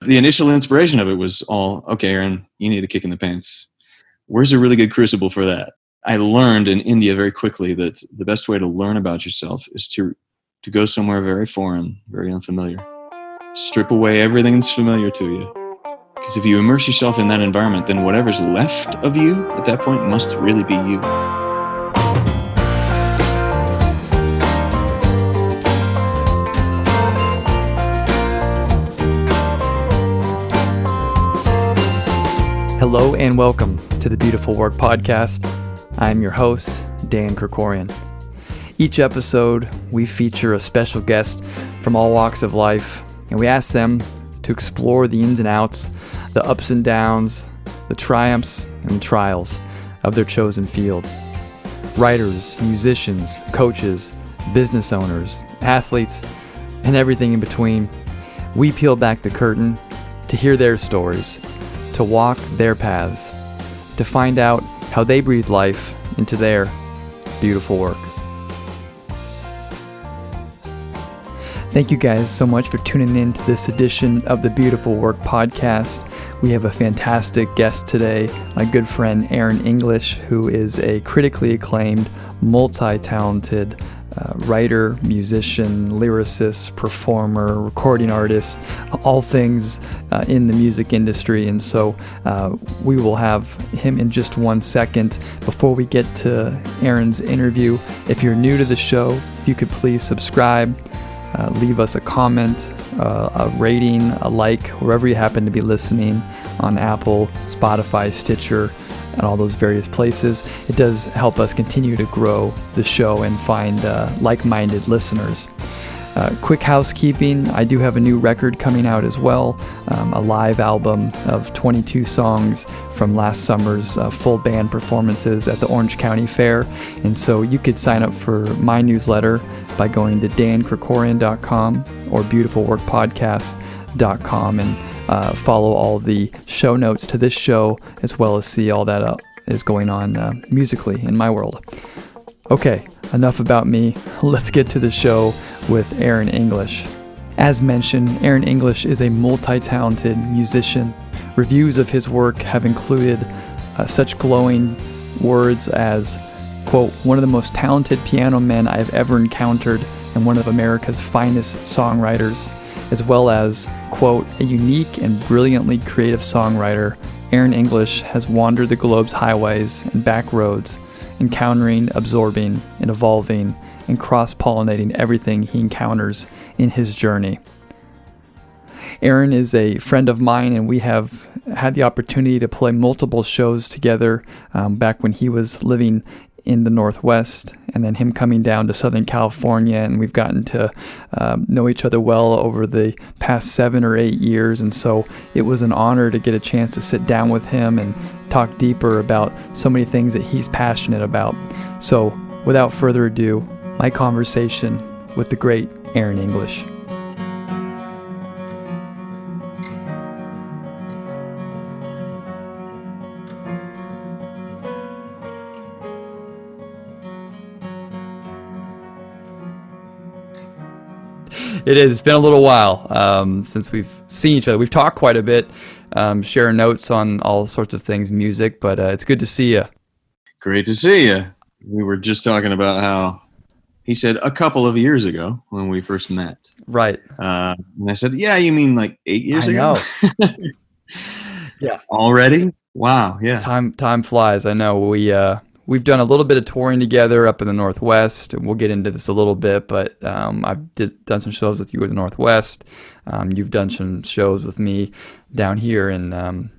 The initial inspiration of it was all, okay, Aaron, you need a kick in the pants. Where's a really good crucible for that? I learned in India very quickly that the best way to learn about yourself is to go somewhere very foreign, very unfamiliar. Strip away everything that's familiar to you. Because if you immerse yourself in that environment, then whatever's left of you at that point must really be you. Hello and welcome to the Beautiful Work Podcast. I'm your host, Dan Krikorian. Each episode, we feature a special guest from all walks of life, and we ask them to explore the ins and outs, the ups and downs, the triumphs and trials of their chosen fields. Writers, musicians, coaches, business owners, athletes, and everything in between. We peel back the curtain to hear their stories, to walk their paths, to find out how they breathe life into their beautiful work. Thank you guys so much for tuning in to this edition of the Beautiful Work Podcast. We have a fantastic guest today, my good friend Aaron English, who is a critically acclaimed, multi-talented writer, musician, lyricist, performer, recording artist, all things in the music industry. And so we will have him in just 1 second. Before we get to Aaron's interview, if you're new to the show, if you could please subscribe, leave us a comment, a rating, a like, wherever you happen to be listening on Apple, Spotify, Stitcher, and all those various places. It does help us continue to grow the show and find like-minded listeners. Quick housekeeping, I do have a new record coming out as well, a live album of 22 songs from last summer's full band performances at the Orange County Fair. And so you could sign up for my newsletter by going to dankrikorian.com or beautifulworkpodcast.com and follow all the show notes to this show, as well as see all that is going on musically in my world. Okay, enough about me. Let's get to the show with Aaron English. As mentioned, Aaron English is a multi-talented musician. Reviews of his work have included such glowing words as, quote, one of the most talented piano men I have ever encountered and one of America's finest songwriters, as well as, quote, a unique and brilliantly creative songwriter. Aaron English has wandered the globe's highways and back roads, encountering, absorbing, and evolving, and cross-pollinating everything he encounters in his journey. Aaron is a friend of mine, and we have had the opportunity to play multiple shows together back when he was living in the Northwest, and then him coming down to Southern California, and we've gotten to know each other well over the past 7 or 8 years, and so it was an honor to get a chance to sit down with him and talk deeper about so many things that he's passionate about. So without further ado, my conversation with the great Aaron English. It is. It's been a little while since we've seen each other. We've talked quite a bit, sharing notes on all sorts of things, music, but it's good to see you. Great to see you. We were just talking about how he said a couple of years ago when we first met. Right. And I said, yeah, you mean like 8 years ago? I know. Yeah. Already? Wow. Yeah. Time flies. I know. We've done a little bit of touring together up in the Northwest, and we'll get into this a little bit, but I've done some shows with you in the Northwest. You've done some shows with me down here in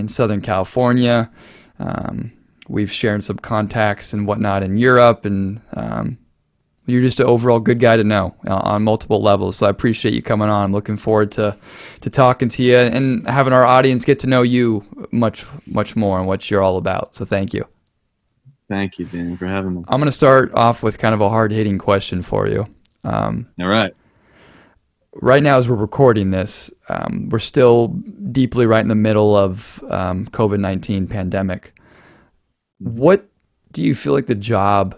Southern California. We've shared some contacts and whatnot in Europe, and you're just an overall good guy to know on multiple levels. So I appreciate you coming on. I'm looking forward to talking to you and having our audience get to know you much, much more and what you're all about. So thank you. Thank you, Dan, for having me. I'm going to start off with kind of a hard-hitting question for you. All right. Right now, as we're recording this, we're still deeply right in the middle of COVID-19 pandemic. What do you feel like the job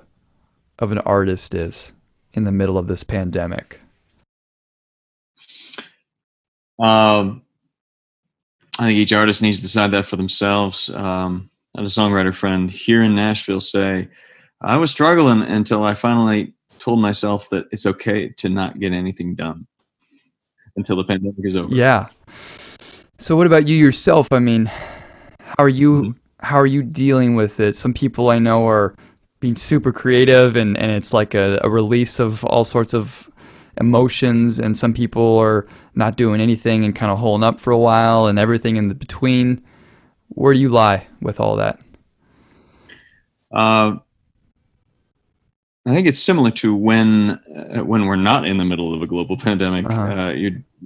of an artist is in the middle of this pandemic? I think each artist needs to decide that for themselves. I had a songwriter friend here in Nashville say, I was struggling until I finally told myself that it's okay to not get anything done until the pandemic is over. Yeah. So what about you yourself? I mean, how are you Mhm. how are you dealing with it? Some people I know are being super creative and it's like a release of all sorts of emotions, and some people are not doing anything and kind of holding up for a while and everything in the between. Where do you lie with all that? Uh, I think it's similar to when we're not in the middle of a global pandemic. Uh-huh.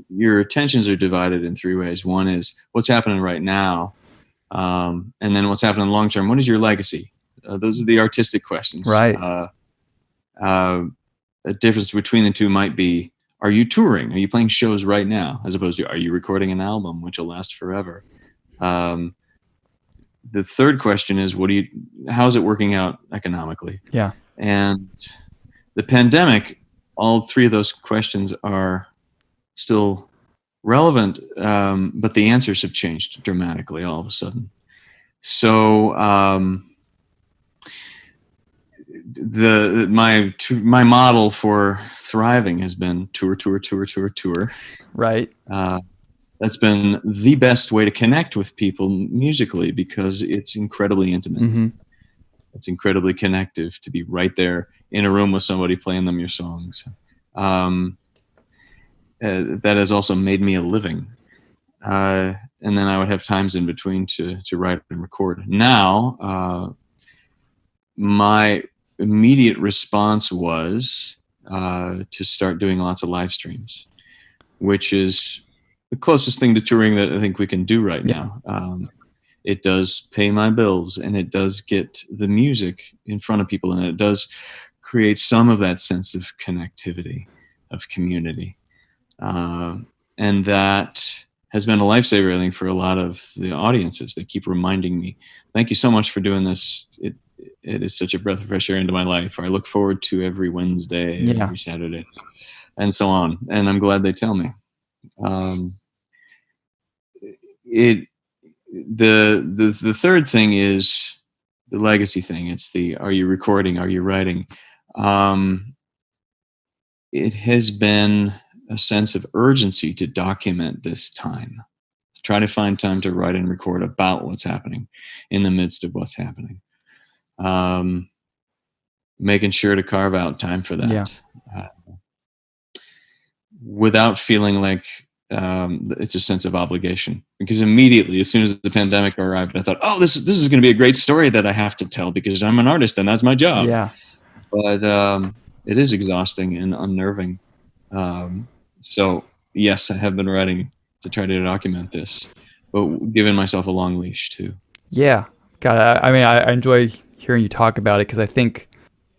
Your attentions are divided in three ways. One is what's happening right now, and then what's happening long term. What is your legacy? Those are the artistic questions. Right. Uh, a difference between the two might be: are you touring? Are you playing shows right now, as opposed to are you recording an album which will last forever? Um, the third question is: how's it working out economically? Yeah. And the pandemic, all three of those questions are still relevant, but the answers have changed dramatically all of a sudden. So my model for thriving has been tour, tour, tour, tour, tour. Right. Uh, that's been the best way to connect with people musically because it's incredibly intimate. Mm-hmm. It's incredibly connective to be right there in a room with somebody playing them your songs. Um, that has also made me a living. And then I would have times in between to write and record. Now, my immediate response was to start doing lots of live streams, which is the closest thing to touring that I think we can do right Yeah. now. It does pay my bills, and it does get the music in front of people, and it does create some of that sense of connectivity, of community. Uh, and that has been a lifesaver, I think, for a lot of the audiences. They keep reminding me, thank you so much for doing this. It is such a breath of fresh air into my life. Or I look forward to every Wednesday, Yeah. every Saturday, and so on. And I'm glad they tell me. Um, it the third thing is the legacy thing. It's the are you recording? Are you writing? Um, it has been a sense of urgency to document this time. Try to find time to write and record about what's happening in the midst of what's happening. Um, Making sure to carve out time for Yeah. that uh, without feeling like it's a sense of obligation. Because immediately, as soon as the pandemic arrived, I thought, "Oh, this is going to be a great story that I have to tell because I'm an artist and that's my job." Yeah. But it is exhausting and unnerving. Um, so yes, I have been writing to try to document this, but giving myself a long leash too. Yeah. God, I mean, I enjoy hearing you talk about it because I think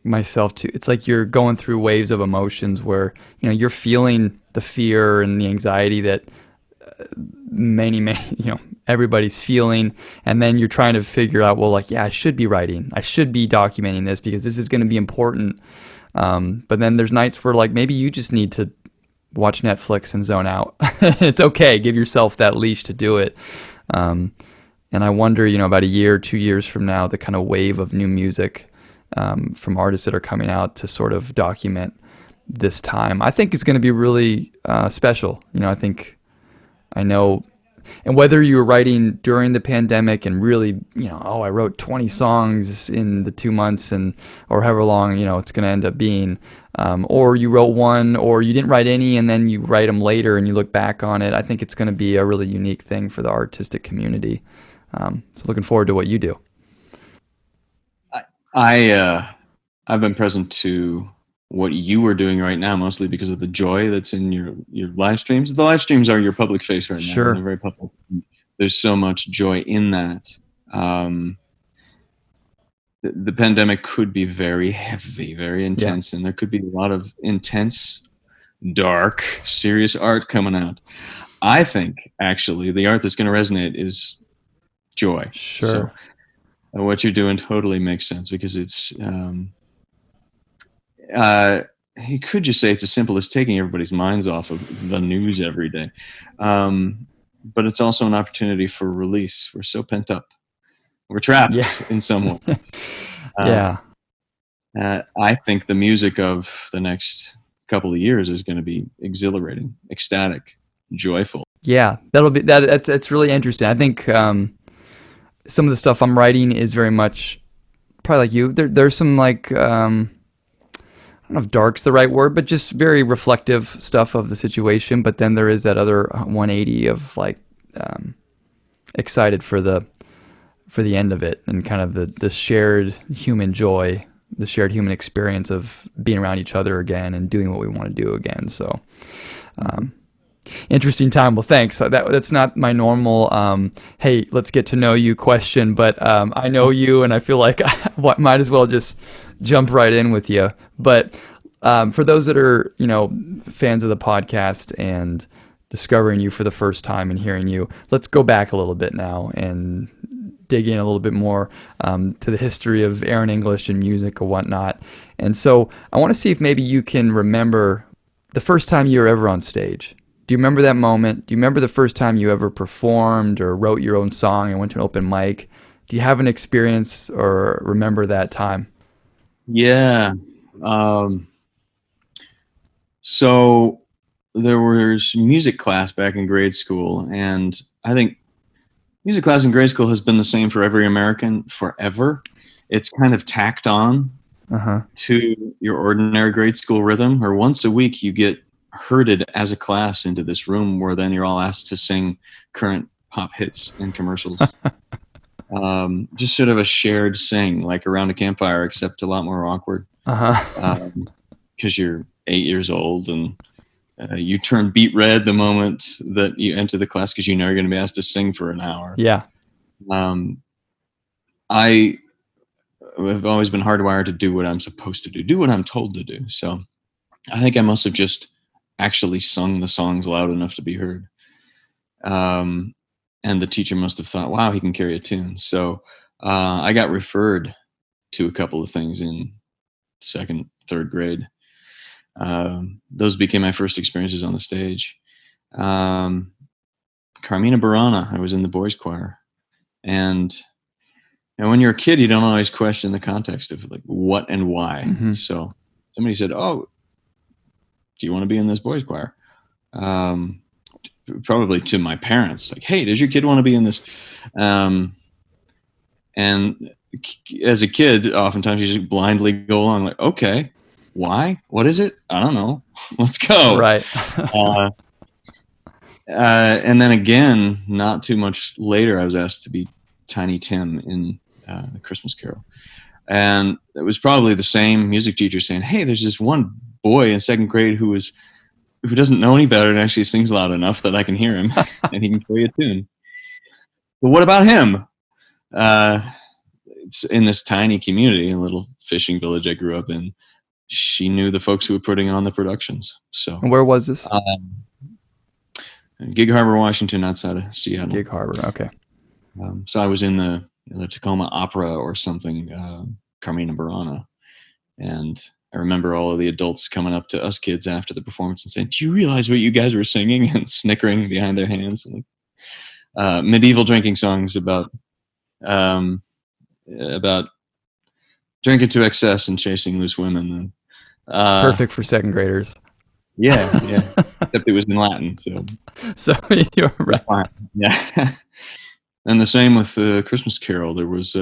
myself too. It's like you're going through waves of emotions where, you're feeling the fear and the anxiety that many, everybody's feeling. And then you're trying to figure out, well, like, yeah, I should be writing. I should be documenting this because this is going to be important. But then there's nights where, like, maybe you just need to watch Netflix and zone out. It's okay. Give yourself that leash to do it. And I wonder, about a year, 2 years from now, the kind of wave of new music from artists that are coming out to sort of document this time, I think is going to be really special. I know, and whether you were writing during the pandemic and really, I wrote 20 songs in the 2 months or however long, it's going to end up being, or you wrote one or you didn't write any and then you write them later and you look back on it. I think it's going to be a really unique thing for the artistic community. So looking forward to what you do. I've been present to what you are doing right now, mostly because of the joy that's in your live streams. The live streams are your public face right now, and Sure. they're very public. There's so much joy in that. Um, the pandemic could be very heavy, very Yeah. intense, and there could be a lot of intense, dark, serious art coming out. I think actually the art that's going to resonate is joy. So Sure. what you're doing totally makes sense because it's uh, you could just say it's as simple as taking everybody's minds off of the news every day. Um, but it's also an opportunity for release. We're so pent up. We're Yeah. trapped in some way. Yeah. I think the music of the next couple of years is going to be exhilarating, ecstatic, joyful. Yeah. That's really interesting. I think some of the stuff I'm writing is very much probably like you. There's some like I don't know if dark's the right word, but just very reflective stuff of the situation. But then there is that other 180 of like excited for the end of it, and kind of the shared human joy, the shared human experience of being around each other again and doing what we want to do again. So interesting time. Well, thanks. That's not my normal hey, let's get to know you question, but I know you, and I feel like I might as well just jump right in with you. But for those that are fans of the podcast and discovering you for the first time and hearing you, let's go back a little bit now and dig in a little bit more to the history of Aaron English and music and whatnot. And so I want to see if maybe you can remember the first time you were ever on stage. Do you remember that moment? Do you remember the first time you ever performed or wrote your own song and went to an open mic? Do you have an experience or remember that time? Yeah. So there was music class back in grade school, and I think music class in grade school has been the same for every American forever. It's kind of tacked on to your ordinary grade school rhythm, or once a week you get herded as a class into this room where then you're all asked to sing current pop hits and commercials. Just sort of a shared sing, like around a campfire, except a lot more awkward. Because you're 8 years old, and you turn beet red the moment that you enter the class because you know you're going to be asked to sing for an hour. Yeah. I have always been hardwired to do what I'm supposed to do what I'm told to do. So I think I must have just actually sung the songs loud enough to be heard. And the teacher must have thought, wow, he can carry a tune. So I got referred to a couple of things in second, third grade. Those became my first experiences on the stage. Carmina Burana, I was in the boys' choir. And when you're a kid, you don't always question the context of like what and why. Mm-hmm. So somebody said, oh, do you want to be in this boys' choir? Probably to my parents, like, hey, does your kid want to be in this? And as a kid, oftentimes you just blindly go along like, okay, why? What is it? I don't know. Let's go. Right. And then again, not too much later, I was asked to be Tiny Tim in The Christmas Carol. And it was probably the same music teacher saying, hey, there's this one boy in second grade who doesn't know any better and actually sings loud enough that I can hear him and he can play a tune. But what about him? It's in this tiny community, a little fishing village I grew up in. She knew the folks who were putting on the productions. So where was this? Gig Harbor, Washington, outside of Seattle. Gig Harbor, okay. So I was in the Tacoma Opera or something, Carmina Burana, and I remember all of the adults coming up to us kids after the performance and saying, "Do you realize what you guys were singing?" and snickering behind their hands. And, medieval drinking songs about drinking to excess and chasing loose women. And, perfect for second graders. Yeah. Except it was in Latin, so you're right. Yeah. And the same with the Christmas Carol. There was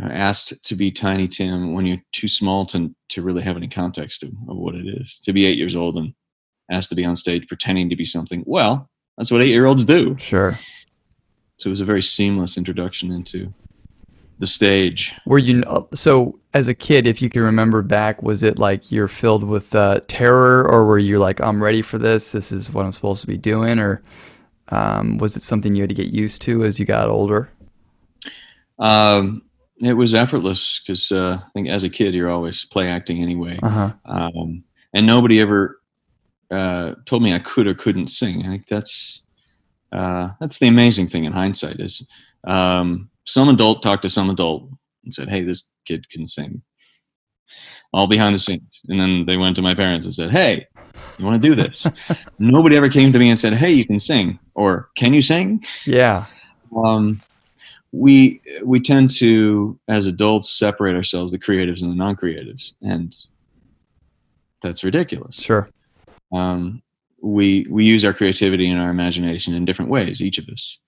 asked to be Tiny Tim when you're too small to really have any context of what it is. To be 8 years old and asked to be on stage pretending to be something. Well, that's what 8-year-olds do. Sure. So it was a very seamless introduction into the stage. Were you so as a kid, if you can remember back, was it like you're filled with terror, or were you like, I'm ready for this? This is what I'm supposed to be doing, or was it something you had to get used to as you got older? It was effortless because I think as a kid you're always play acting anyway, and nobody ever told me I could or couldn't sing. I think that's the amazing thing in hindsight is some adult talked to some adult and said, "Hey, this kid can sing," all behind the scenes, and then they went to my parents and said, "Hey, you want to do this?" Nobody ever came to me and said, "Hey, you can sing." or can you sing? Yeah. Um, we tend to, as adults, separate ourselves, the creatives and the non-creatives, and that's ridiculous. Sure. We use our creativity and our imagination in different ways, each of us.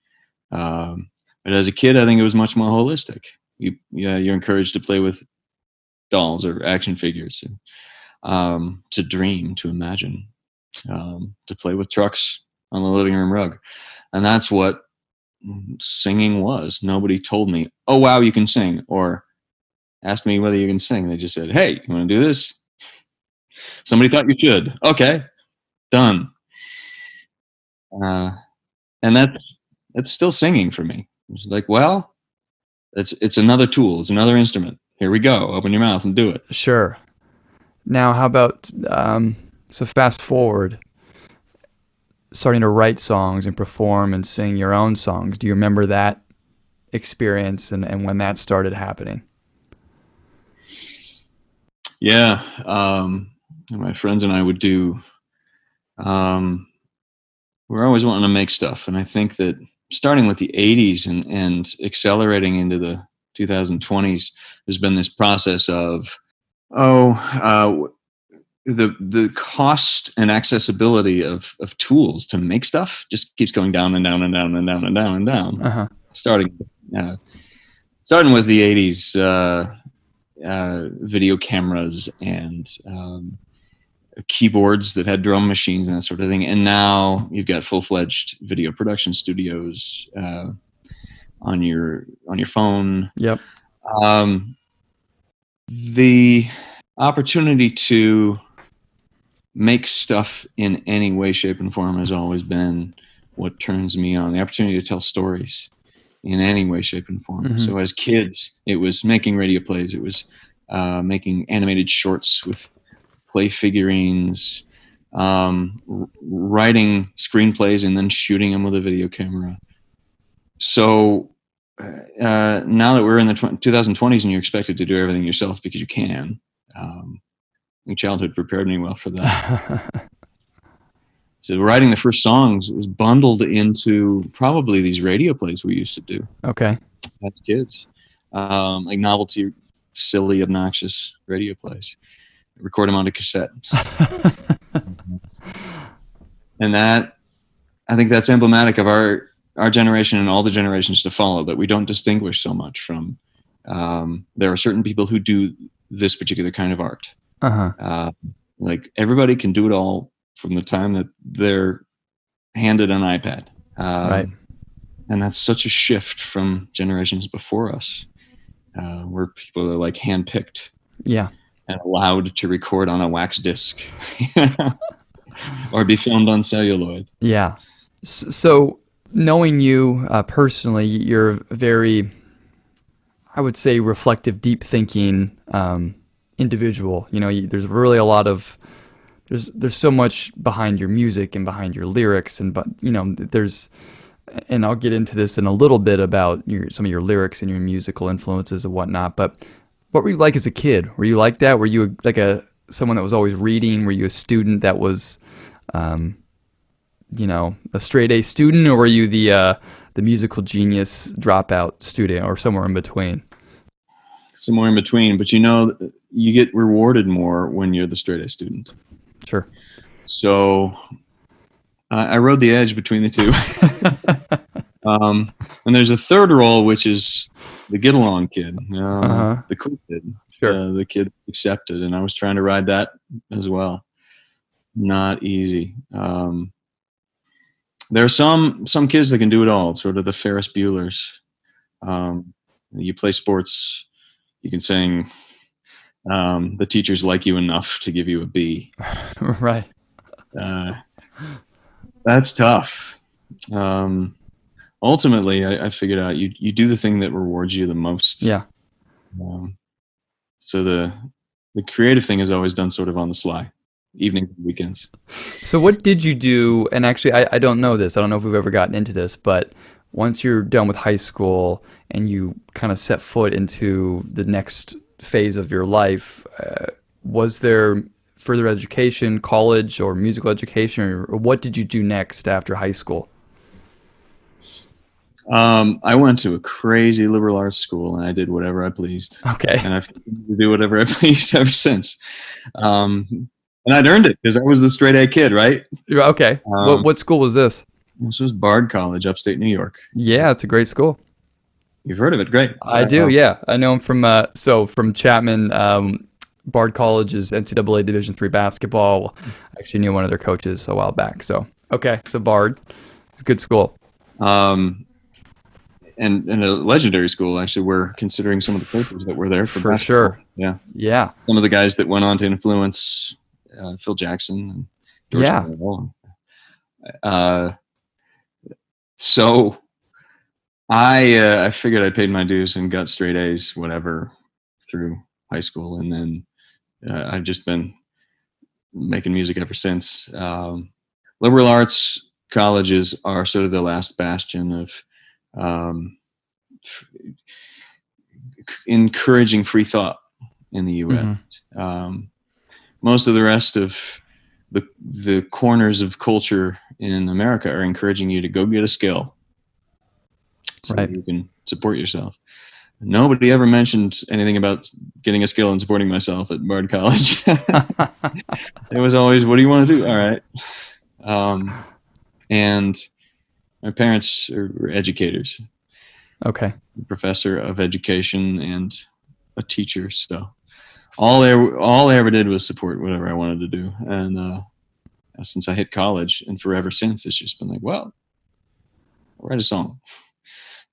But as a kid, I think it was much more holistic. You're encouraged to play with dolls or action figures, to dream, to imagine, to play with trucks on the living room rug, and that's what singing was. Nobody told me, "Oh wow, you can sing," or asked me whether you can sing. They just said, "Hey, you want to do this? Somebody thought you should. Okay, done." Uh, and that's still singing for me. It's like, well, it's another tool. It's another instrument. Here we go. Open your mouth and do it. Sure. Now, how about so fast forward, starting to write songs and perform and sing your own songs. Do you remember that experience and when that started happening? Yeah. My friends and I would do, we're always wanting to make stuff. And I think that starting with the 80s and accelerating into the 2020s, there's been this process of, the cost and accessibility of tools to make stuff just keeps going down and down and down and down and down and down. Uh-huh. Starting with the 80s, video cameras and keyboards that had drum machines and that sort of thing. And now you've got full-fledged video production studios on your phone. Yep. The opportunity to make stuff in any way, shape, and form has always been what turns me on. The opportunity to tell stories in any way, shape, and form. Mm-hmm. So as kids, it was making radio plays. It was making animated shorts with play figurines, writing screenplays and then shooting them with a video camera. So now that we're in the 2020s and you're expected to do everything yourself because you can, my childhood prepared me well for that. So writing the first songs was bundled into probably these radio plays we used to do. Okay. As kids, like novelty, silly, obnoxious radio plays. Record them on a cassette. And that, I think that's emblematic of our generation and all the generations to follow, that we don't distinguish so much from, there are certain people who do this particular kind of art. Uh-huh. Like everybody can do it all from the time that they're handed an iPad. Right. And that's such a shift from generations before us, where people are like handpicked. Yeah. And allowed to record on a wax disc or be filmed on celluloid. Yeah. So knowing you personally, you're a very, I would say, reflective, deep thinking individual. You know, there's really a lot of, there's so much behind your music and behind your lyrics, and and I'll get into this in a little bit about some of your lyrics and your musical influences and whatnot. But what were you like as a kid? Were you like that? Were you like someone that was always reading? Were you a student that was, a straight A student, or were you the musical genius dropout student, or somewhere in between? Somewhere in between, but you get rewarded more when you're the straight A student. Sure. So I rode the edge between the two. And there's a third role, which is the get along kid, the cool kid, sure. The kid accepted, and I was trying to ride that as well. Not easy. There are some kids that can do it all, sort of the Ferris Buellers. You play sports, you can sing. The teachers like you enough to give you a B. Right. That's tough. Ultimately, I figured out you do the thing that rewards you the most. Yeah. So the creative thing is always done sort of on the sly, evenings and weekends. So what did you do? And actually, I don't know this. I don't know if we've ever gotten into this, but once you're done with high school and you kind of set foot into the next phase of your life, was there further education, college or musical education, or what did you do next after high school? I went to a crazy liberal arts school, and I did whatever I pleased, Okay. and I've continued to do whatever I pleased ever since. And I'd earned it because I was the straight A kid, right? Okay. Um, What school was this? this was Bard College, upstate New York. Yeah, it's a great school. You've heard of it, great. I do, yeah. I know him from from Chapman. Bard College is NCAA Division III basketball. I actually knew one of their coaches a while back. So okay, so Bard, it's a good school. Um, and a legendary school, actually. We're considering some of the coaches that were there for basketball. Sure. Yeah, Yeah. some of the guys that went on to influence Phil Jackson and George Yeah. Michael. So I figured I paid my dues and got straight A's, whatever, through high school, and then I've just been making music ever since. Liberal arts colleges are sort of the last bastion of um, encouraging free thought in the U.S. Mm-hmm. Most of the rest of the corners of culture in America are encouraging you to go get a skill so Right. you can support yourself. Nobody ever mentioned anything about getting a skill and supporting myself at Bard College. It was always, what do you want to do? All right. And my parents were educators. Okay. A professor of education and a teacher. So all they ever did was support whatever I wanted to do. And since I hit college and forever since, it's just been like, well, I'll write a song.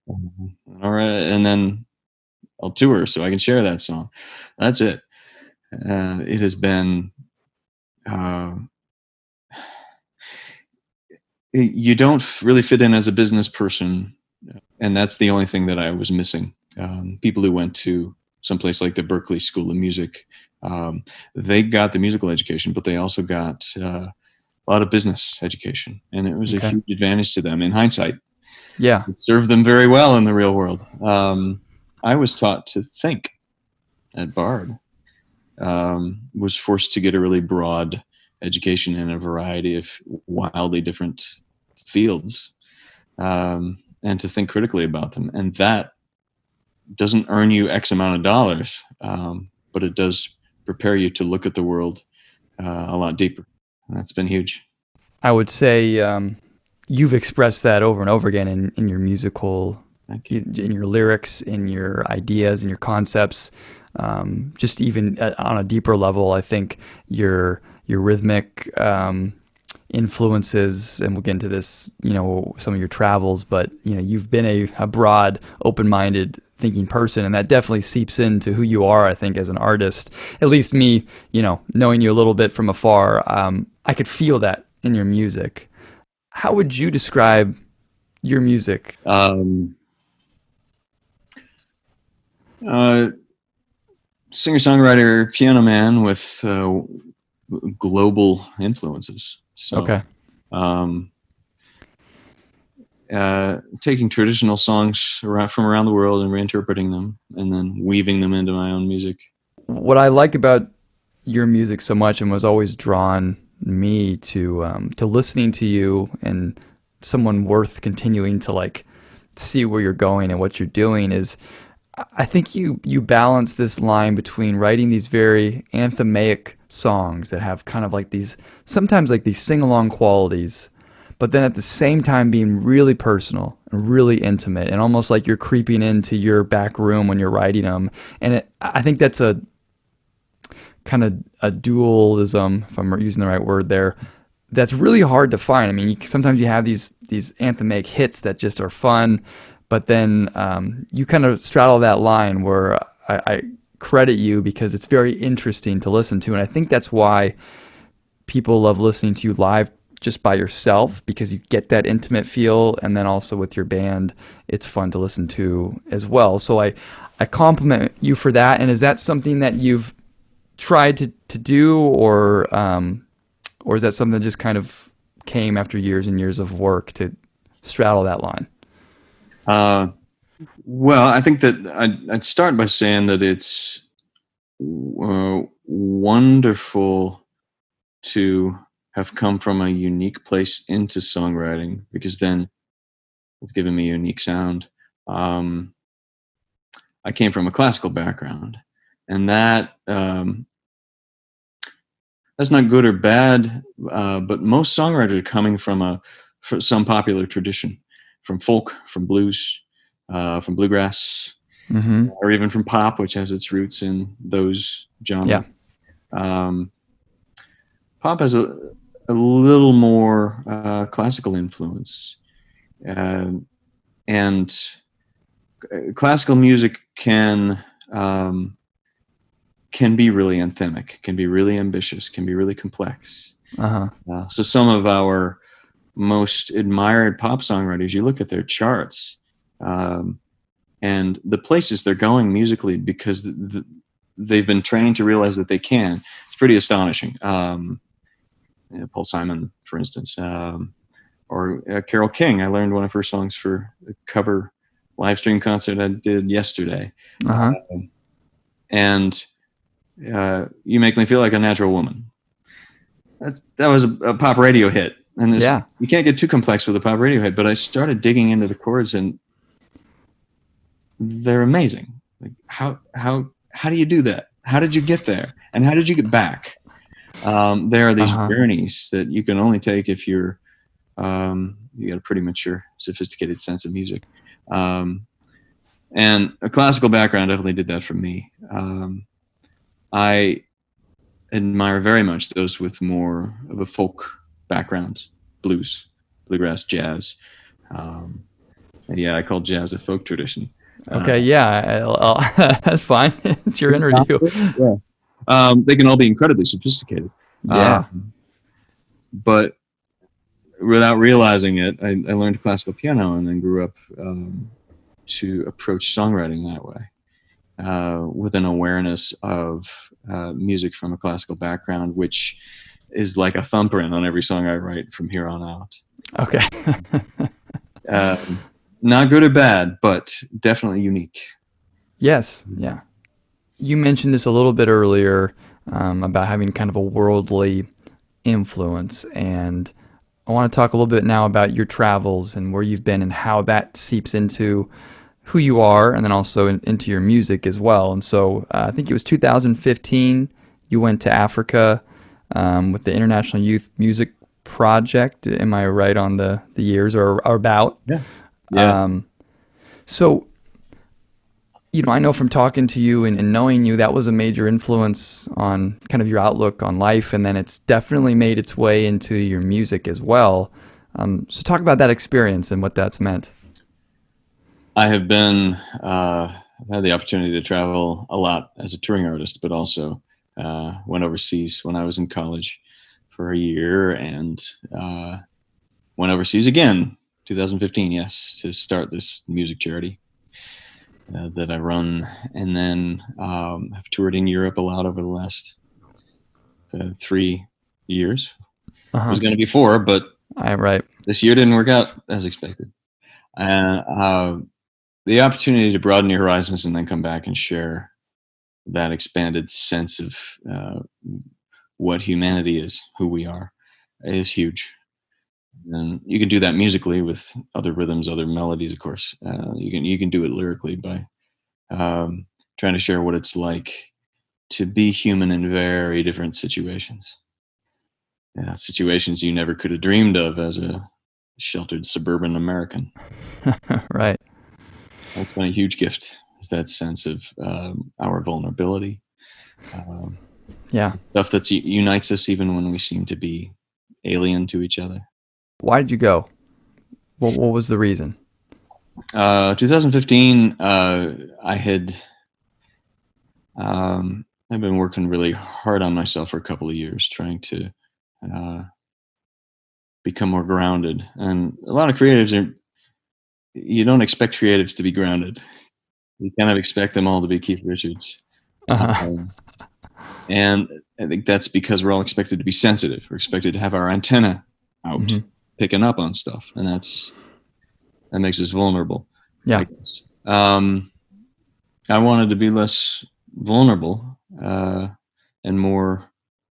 All right. And then I'll tour so I can share that song. That's it. It has been, you don't really fit in as a business person. And that's the only thing that I was missing. People who went to someplace like the Berklee School of Music, they got the musical education, but they also got a lot of business education. And it was a huge advantage to them in hindsight. Yeah. It served them very well in the real world. I was taught to think at Bard. Was forced to get a really broad education in a variety of wildly different fields, and to think critically about them. And that doesn't earn you X amount of dollars, but it does prepare you to look at the world a lot deeper. And that's been huge. I would say you've expressed that over and over again in your musical, in your lyrics, in your ideas, in your concepts. Just even on a deeper level, I think your rhythmic influences, and we'll get into this, some of your travels, but you've been a broad, open-minded thinking person, and that definitely seeps into who you are, I think, as an artist. At least me, knowing you a little bit from afar, I could feel that in your music. How would you describe your music? Singer-songwriter, piano man with global influences. So, Okay. Taking traditional songs from around the world and reinterpreting them, and then weaving them into my own music. What I like about your music so much, and was always drawn me to listening to you, and someone worth continuing to see where you're going and what you're doing, is I think you balance this line between writing these very anthemaic songs that have kind of sometimes these sing-along qualities, but then at the same time being really personal and really intimate, and almost like you're creeping into your back room when you're writing them. And I think that's a kind of a dualism, if I'm using the right word there, that's really hard to find. I mean, sometimes you have these anthemaic hits that just are fun, but then you kind of straddle that line where I credit you because it's very interesting to listen to. And I think that's why people love listening to you live just by yourself, because you get that intimate feel. And then also with your band, it's fun to listen to as well. So I compliment you for that. And is that something that you've tried to do, or is that something that just kind of came after years and years of work to straddle that line? Well, I think that I'd start by saying that it's wonderful to have come from a unique place into songwriting, because then It's given me a unique sound. Um, I came from a classical background, and that's not good or bad. But most songwriters are coming from some popular tradition, from folk, from blues, from bluegrass, Mm-hmm. or even from pop, which has its roots in those Yeah. genres. Um, Pop has a little more classical influence, um, and classical music um, can be really anthemic, can be really ambitious, can be really complex. Uh-huh. So some of our most admired pop songwriters, you look at their charts, um, and the places they're going musically because they've been trained to realize that they can. It's pretty astonishing. Paul Simon, for instance, or Carole King. I learned one of her songs for a cover live stream concert I did yesterday, Uh-huh. and "You Make Me Feel Like a Natural Woman." That was a pop radio hit, and Yeah. you can't get too complex with a pop radio hit. But I started digging into the chords, and they're amazing. Like how do you do that? How did you get there? And how did you get back? There are these Uh-huh. journeys that you can only take if you got a pretty mature, sophisticated sense of music. Um, and a classical background definitely did that for me. I admire very much those with more of a folk background, blues, bluegrass, jazz. Um, and yeah, I call jazz a folk tradition. Okay. Yeah. That's fine. It's your interview. Yeah. They can all be incredibly sophisticated. Yeah. But without realizing it, I learned classical piano and then grew up to approach songwriting that way, with an awareness of music from a classical background, which is like a thumbprint on every song I write from here on out. Okay. Not good or bad, but definitely unique. Yes. Yeah. You mentioned this a little bit earlier, about having kind of a worldly influence, and I want to talk a little bit now about your travels and where you've been and how that seeps into who you are, and then also into your music as well. And so I think it was 2015 you went to Africa, with the International Youth Music Project. Am I right on the years, or about? Yeah. Yeah. So, I know from talking to you and knowing you, that was a major influence on kind of your outlook on life, and then it's definitely made its way into your music as well. So talk about that experience and what that's meant. I've had the opportunity to travel a lot as a touring artist, but also went overseas when I was in college for a year, and went overseas again, 2015, yes, to start this music charity that I run, and then have toured in Europe a lot over the last 3 years. It Uh-huh. was going to be 4, but Right. this year didn't work out as expected. And the opportunity to broaden your horizons and then come back and share that expanded sense of what humanity is, who we are, is huge. And you can do that musically with other rhythms, other melodies, of course. You can do it lyrically by trying to share what it's like to be human in very different situations. Situations you never could have dreamed of as a sheltered suburban American. Right. That's been a huge gift. Is that sense of our vulnerability, um, Yeah. stuff that unites us even when we seem to be alien to each other. Why did you go? What was the reason? 2015, I've been working really hard on myself for a couple of years, trying to uh, become more grounded. And a lot of creatives you don't expect creatives to be grounded. You kind of expect them all to be Keith Richards. Uh-huh. Um, and I think that's because we're all expected to be sensitive. We're expected to have our antenna out, Hmm. picking up on stuff, and that makes us vulnerable, I Yeah. guess. I wanted to be less vulnerable and more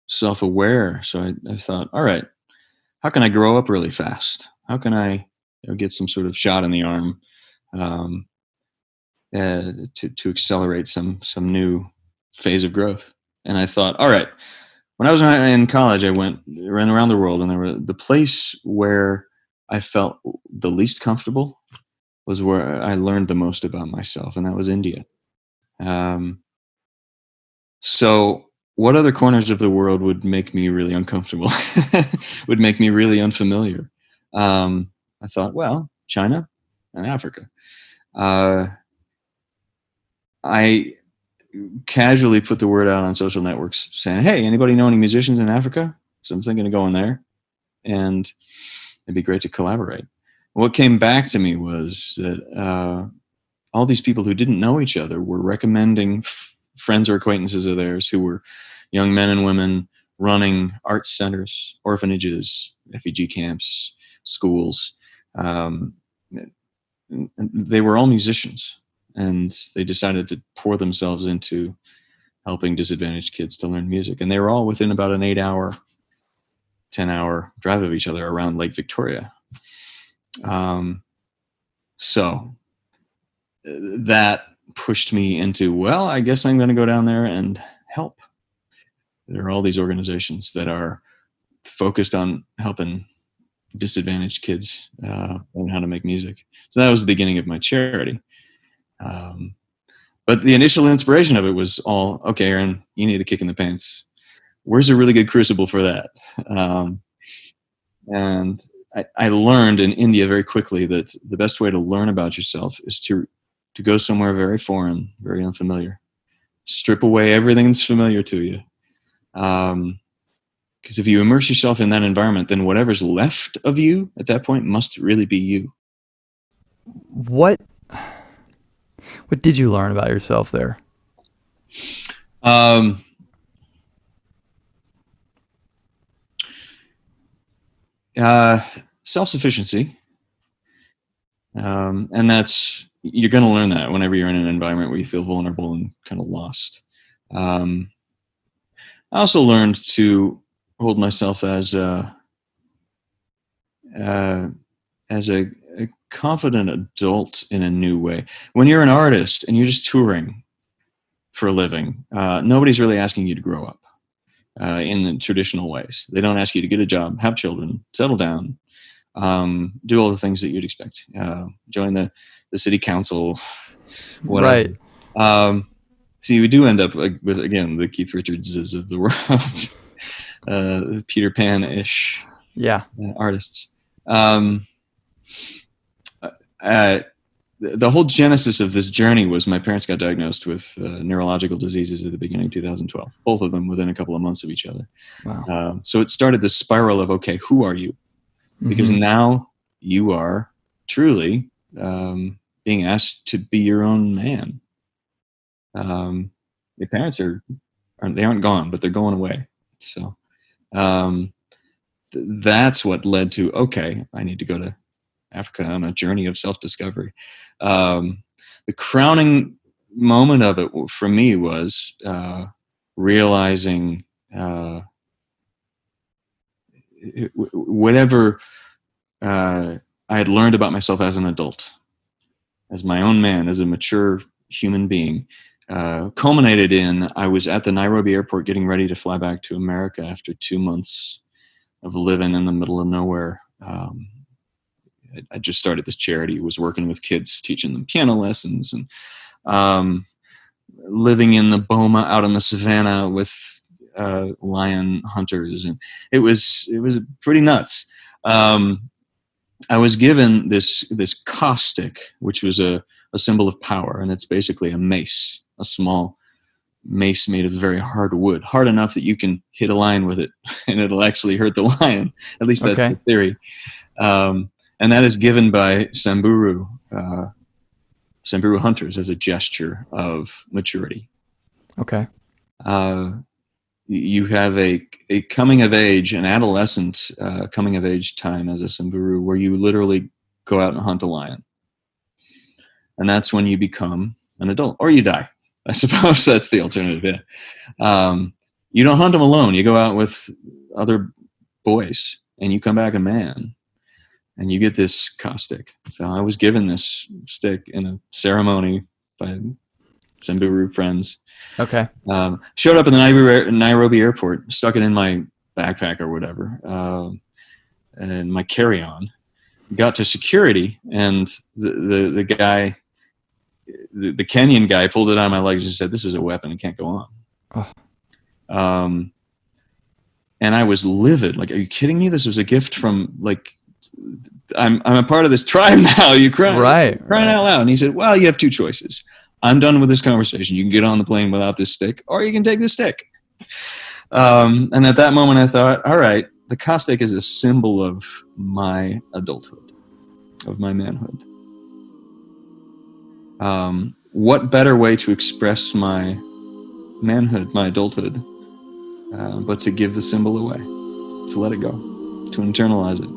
self-aware. So I thought, all right, how can I grow up really fast? How can I get some sort of shot in the arm, um, to accelerate some new phase of growth. And I thought, all right, when I was in college, I ran around the world, and the place where I felt the least comfortable was where I learned the most about myself, and that was India. Um, so, what other corners of the world would make me really uncomfortable? Would make me really unfamiliar? I thought, well, China and Africa. Uh, I casually put the word out on social networks saying, "Hey, anybody know any musicians in Africa? So I'm thinking of going there, and it'd be great to collaborate." What came back to me was that all these people who didn't know each other were recommending friends or acquaintances of theirs who were young men and women running arts centers, orphanages, refugee camps, schools. Um, they were all musicians, and they decided to pour themselves into helping disadvantaged kids to learn music. And they were all within about an 8-hour, 10-hour drive of each other around Lake Victoria. So that pushed me into, well, I guess I'm going to go down there and help. There are all these organizations that are focused on helping disadvantaged kids learn how to make music. So that was the beginning of my charity. But the initial inspiration of it was all, okay, Aaron, you need a kick in the pants. Where's a really good crucible for that? And I learned in India very quickly that the best way to learn about yourself is to go somewhere very foreign, very unfamiliar. Strip away everything that's familiar to you. Because if you immerse yourself in that environment, then whatever's left of you at that point must really be you. What did you learn about yourself there? Self-sufficiency. And you're going to learn that whenever you're in an environment where you feel vulnerable and kind of lost. I also learned to hold myself as a confident adult in a new way. When you're an artist and you're just touring for a living, nobody's really asking you to grow up in the traditional ways. They don't ask you to get a job, have children, settle down, do all the things that you'd expect. Join the city council, whatever. Right. See, we do end up with, again, the Keith Richardses of the world, Peter Pan-ish artists. The whole genesis of this journey was my parents got diagnosed with neurological diseases at the beginning of 2012, both of them within a couple of months of each other. Wow. So it started this spiral of, okay, who are you? Because now you are truly being asked to be your own man. Your parents they aren't gone, but they're going away. So that's what led to, okay, I need to go to Africa on a journey of self-discovery. The crowning moment of it for me was realizing whatever I had learned about myself as an adult, as my own man, as a mature human being, culminated in, I was at the Nairobi airport getting ready to fly back to America after 2 months of living in the middle of nowhere. I just started this charity, was working with kids, teaching them piano lessons, and living in the Boma out in the savannah with lion hunters, and it was pretty nuts. I was given this caustic, which was a symbol of power, and it's basically a mace, a small mace made of very hard wood, hard enough that you can hit a lion with it, and it'll actually hurt the lion. At least that's the theory. And that is given by Samburu hunters as a gesture of maturity. Okay. You have a coming of age, an adolescent coming of age time as a Samburu, where you literally go out and hunt a lion. And that's when you become an adult, or you die. I suppose that's the alternative. Yeah. You don't hunt them alone. You go out with other boys, and you come back a man. and you get this caustic. So I was given this stick in a ceremony by some Buru friends. Okay. Showed up in the Nairobi airport, stuck it in my backpack or whatever, and my carry-on. Got to security, and the guy, the Kenyan guy, pulled it out of my luggage and said, "This is a weapon. It can't go on." Oh. And I was livid. Like, are you kidding me? This was a gift from, like, I'm a part of this tribe now. You crying out loud. And he said, "Well, you have two choices. I'm done with this conversation. You can get on the plane without this stick, or you can take this stick." And at that moment, I thought, all right, the caustic is a symbol of my adulthood, of my manhood. What better way to express my manhood, my adulthood, but to give the symbol away, to let it go, to internalize it.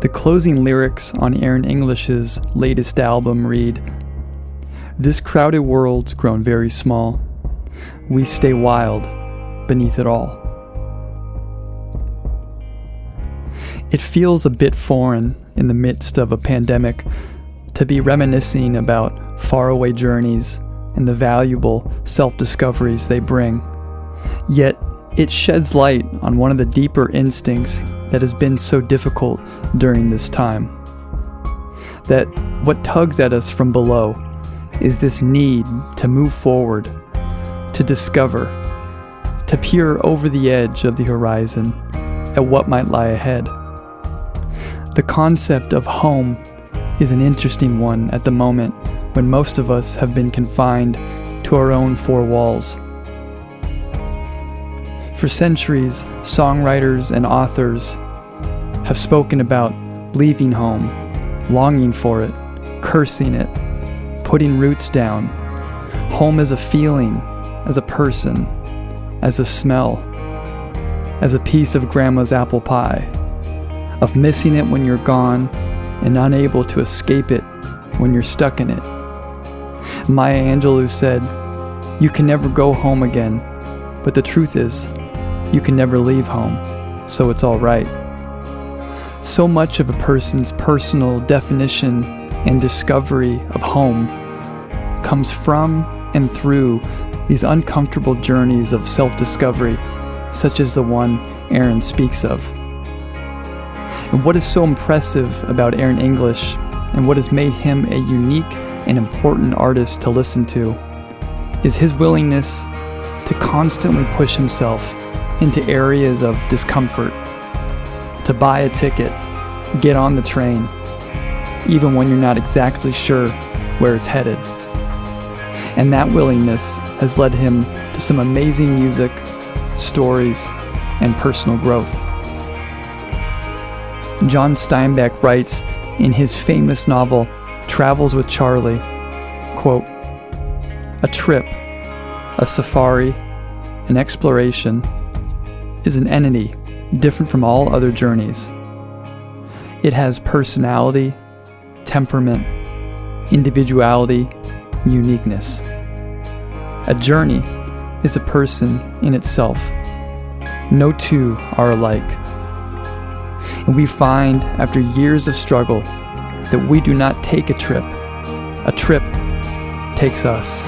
The closing lyrics on Aaron English's latest album read, "This crowded world's grown very small. We stay wild beneath it all." It feels a bit foreign in the midst of a pandemic to be reminiscing about faraway journeys and the valuable self-discoveries they bring. Yet, it sheds light on one of the deeper instincts that has been so difficult during this time. That what tugs at us from below is this need to move forward, to discover, to peer over the edge of the horizon at what might lie ahead. The concept of home is an interesting one at the moment when most of us have been confined to our own four walls. For centuries, songwriters and authors have spoken about leaving home, longing for it, cursing it, putting roots down. Home as a feeling, as a person, as a smell, as a piece of grandma's apple pie, of missing it when you're gone and unable to escape it when you're stuck in it. Maya Angelou said, "You can never go home again, but the truth is, you can never leave home, so it's all right." So much of a person's personal definition and discovery of home comes from and through these uncomfortable journeys of self-discovery, such as the one Aaron speaks of. And what is so impressive about Aaron English, and what has made him a unique and important artist to listen to, is his willingness to constantly push himself into areas of discomfort, to buy a ticket, get on the train, even when you're not exactly sure where it's headed. And that willingness has led him to some amazing music, stories, and personal growth. John Steinbeck writes in his famous novel, Travels with Charlie, quote, "A trip, a safari, an exploration is an entity different from all other journeys. It has personality, temperament, individuality, uniqueness. A journey is a person in itself. No two are alike. And we find, after years of struggle, that we do not take a trip takes us."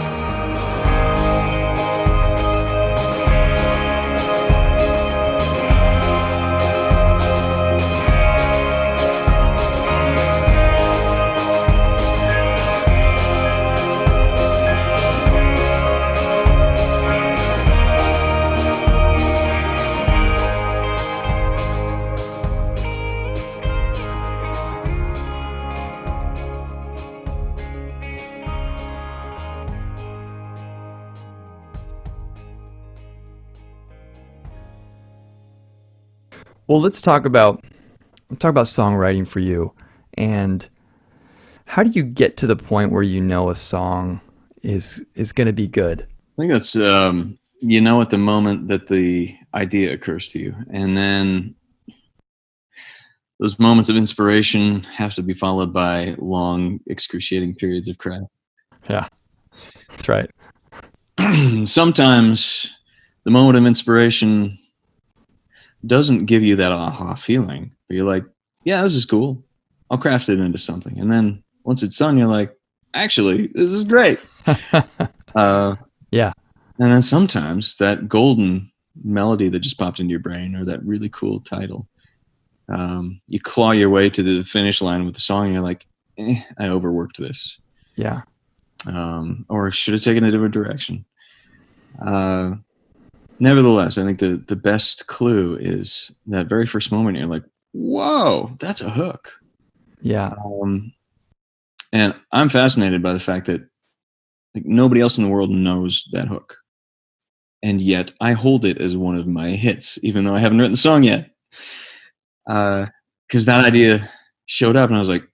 Well, let's talk about songwriting for you. And how do you get to the point where you know a song is going to be good? I think that's you know at the moment that the idea occurs to you, and then those moments of inspiration have to be followed by long, excruciating periods of craft. Yeah, that's right. Sometimes the moment of inspiration doesn't give you that aha feeling, but you're like, yeah, this is cool. I'll craft it into something. And then once it's done, you're like, actually, this is great. Yeah. And then sometimes that golden melody that just popped into your brain, or that really cool title, you claw your way to the finish line with the song, and you're like, I overworked this. Yeah. Or should have taken a different direction. Nevertheless, I think the best clue is that very first moment. You're like, whoa, that's a hook. Yeah. And I'm fascinated by the fact that like nobody else in the world knows that hook. And yet I hold it as one of my hits, even though I haven't written the song yet. Because that idea showed up and I was like,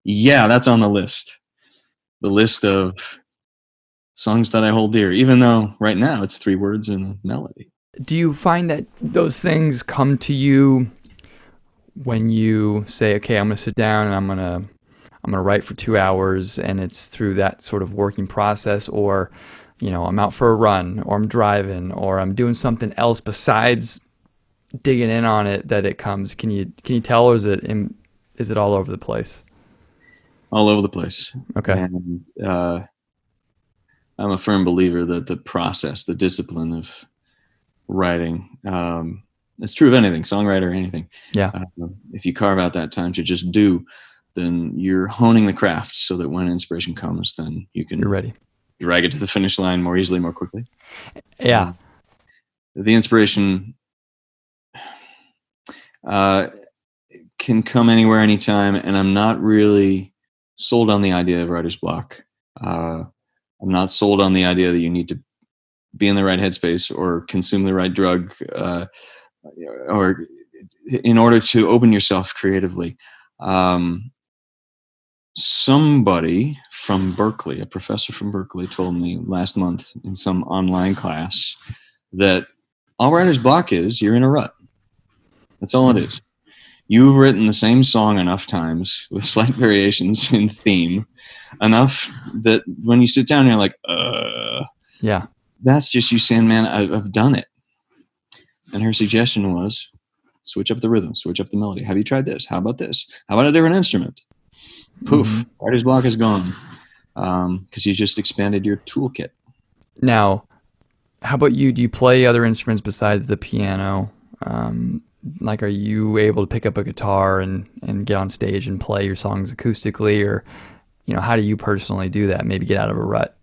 yeah, that's on the list. The list of songs that I hold dear, even though right now it's 3 words and a melody. Do you find that those things come to you when you say, okay, I'm going to sit down and I'm going to write for 2 hours, and it's through that sort of working process, or, you know, I'm out for a run, or I'm driving, or I'm doing something else besides digging in on it that it comes? Can you tell, or is it all over the place? All over the place. Okay. And I'm a firm believer that the process, the discipline of writing, it's true of anything, songwriter, anything. Yeah. If you carve out that time to just do, then you're honing the craft so that when inspiration comes, then you're ready. Drag it to the finish line more easily, more quickly. Yeah. The inspiration can come anywhere, anytime, and I'm not really sold on the idea of writer's block. I'm not sold on the idea that you need to be in the right headspace or consume the right drug, or in order to open yourself creatively. Somebody from Berkeley, a professor from Berkeley, told me last month in some online class that all writer's block is you're in a rut. That's all it is. You've written the same song enough times with slight variations in theme, enough that when you sit down, you're like, yeah, that's just you saying, man, I've done it. And her suggestion was, switch up the rhythm, switch up the melody. Have you tried this? How about this? How about a different instrument? Poof, writer's block is gone, because you just expanded your toolkit. Now, how about you? Do you play other instruments besides the piano? Like, are you able to pick up a guitar and get on stage and play your songs acoustically, or, you know, how do you personally do that? Maybe get out of a rut.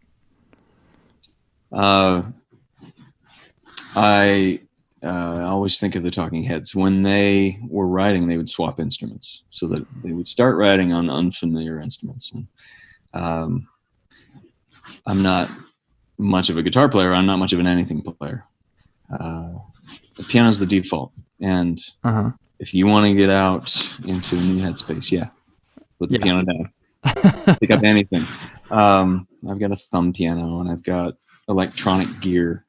I always think of the Talking Heads. When they were writing, they would swap instruments so that they would start writing on unfamiliar instruments. And, I'm not much of a guitar player. I'm not much of an anything player. The piano's the default. And if you want to get out into a new headspace, put the piano down. Pick up anything. I've got a thumb piano and I've got electronic gear.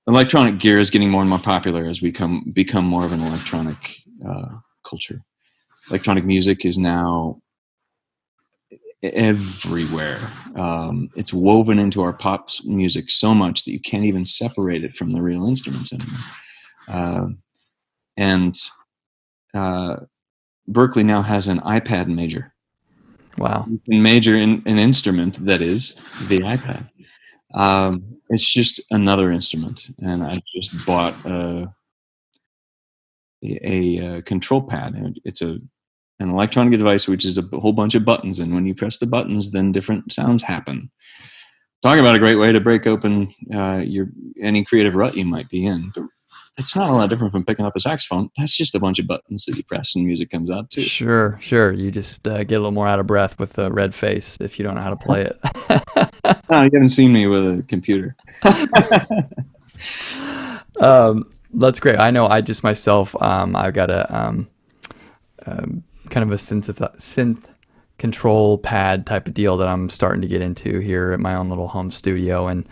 Electronic gear is getting more and more popular as we become more of an electronic culture. Electronic music is now everywhere. It's woven into our pop music so much that you can't even separate it from the real instruments anymore. And Berkeley now has an iPad major. Wow. You can major in an instrument that is the iPad. It's just another instrument, and I just bought a control pad. And it's an electronic device which is a whole bunch of buttons, and when you press the buttons, then different sounds happen. Talk about a great way to break open any creative rut you might be in. But it's not a lot different from picking up a saxophone. That's just a bunch of buttons that you press and music comes out too. Sure. You just get a little more out of breath with a red face if you don't know how to play it. No, you haven't seen me with a computer. That's great. I know I just myself, I've got a kind of a synth control pad type of deal that I'm starting to get into here at my own little home studio, and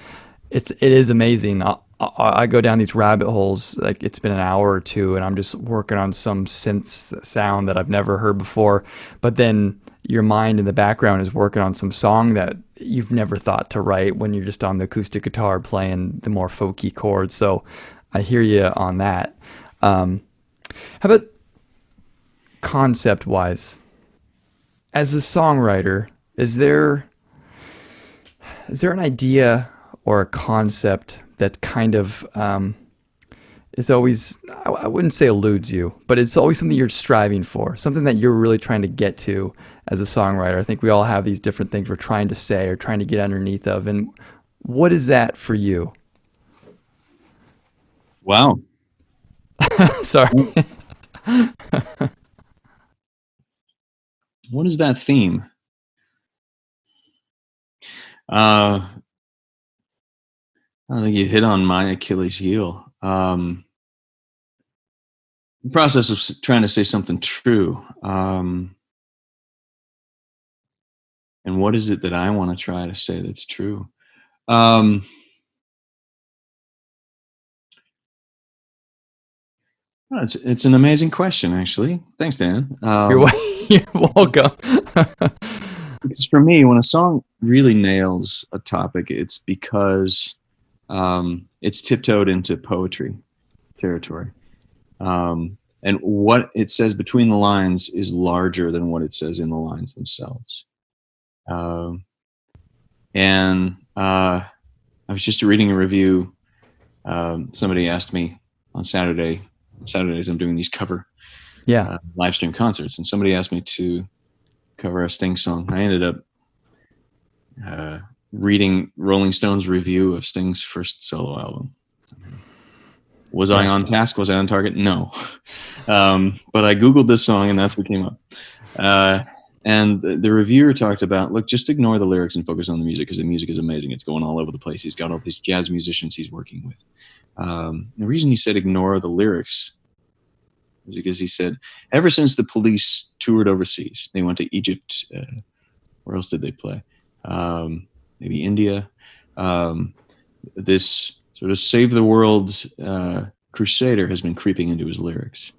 it is amazing. I go down these rabbit holes, like it's been an hour or two, and I'm just working on some synth sound that I've never heard before. But then your mind in the background is working on some song that you've never thought to write when you're just on the acoustic guitar playing the more folky chords. So I hear you on that. How about concept wise? As a songwriter, is there an idea or a concept that kind of is always, I wouldn't say eludes you, but it's always something you're striving for, something that you're really trying to get to as a songwriter? I think we all have these different things we're trying to say or trying to get underneath of. And what is that for you? Wow. Sorry. What is that theme? I think you hit on my Achilles heel. The process of trying to say something true. And what is it that I want to try to say that's true? It's an amazing question, actually. Thanks, Dan. You're welcome. Because for me, when a song really nails a topic, it's because it's tiptoed into poetry territory. And what it says between the lines is larger than what it says in the lines themselves. And I was just reading a review. Somebody asked me on Saturdays I'm doing these cover live stream concerts, and somebody asked me to cover a Sting song. I ended up reading Rolling Stone's review of Sting's first solo album. Was I on task? Was I on target? No. But I Googled this song, and that's what came up. And the reviewer talked about, look, just ignore the lyrics and focus on the music, because the music is amazing. It's going all over the place. He's got all these jazz musicians he's working with. The reason he said ignore the lyrics was because he said, ever since the Police toured overseas, they went to Egypt. Where else did they play? Maybe India. This sort of save the world crusader has been creeping into his lyrics.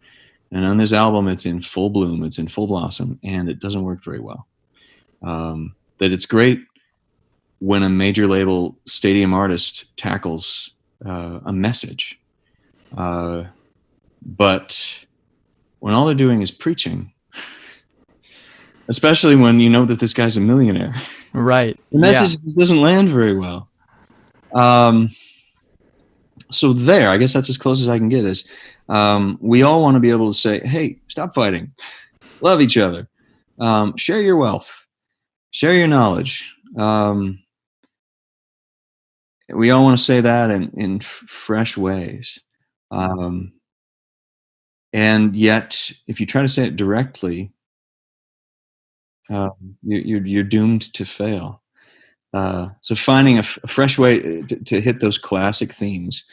And on this album, it's in full bloom, it's in full blossom, and it doesn't work very well. That it's great when a major label stadium artist tackles a message. But when all they're doing is preaching, especially when you know that this guy's a millionaire, right? The message doesn't land very well. So there, I guess that's as close as I can get. Is we all want to be able to say, hey, stop fighting, love each other, share your wealth, share your knowledge. We all want to say that in fresh ways. And yet, if you try to say it directly, you're doomed to fail. So finding a fresh way to hit those classic themes,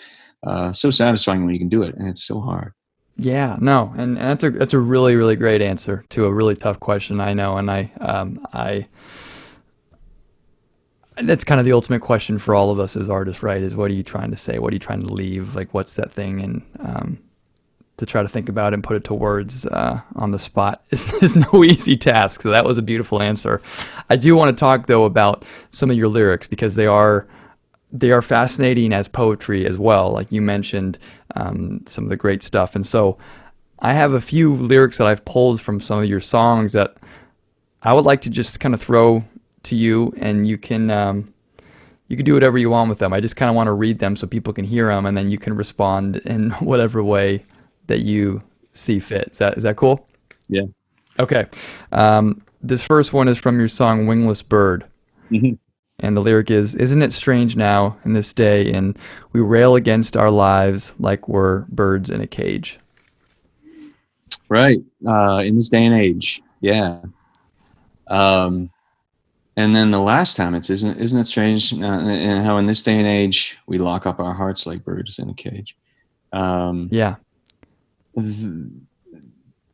so satisfying when you can do it, and it's so hard. Yeah, no, and that's a really, really great answer to a really tough question. I know, and I that's kind of the ultimate question for all of us as artists, right? Is what are you trying to say? What are you trying to leave? Like, what's that thing? And to try to think about it and put it to words on the spot is no easy task. So that was a beautiful answer. I do want to talk though about some of your lyrics, because they are fascinating as poetry as well. Like you mentioned, some of the great stuff. And so I have a few lyrics that I've pulled from some of your songs that I would like to just kind of throw to you, and you can do whatever you want with them. I just kind of want to read them so people can hear them, and then you can respond in whatever way that you see fit. Is that cool? Yeah. Okay. This first one is from your song Wingless Bird. Mm-hmm. And the lyric is, isn't it strange now in this day, and we rail against our lives like we're birds in a cage. Right. In this day and age. Yeah. And then the last time isn't it strange how in this day and age we lock up our hearts like birds in a cage. Yeah.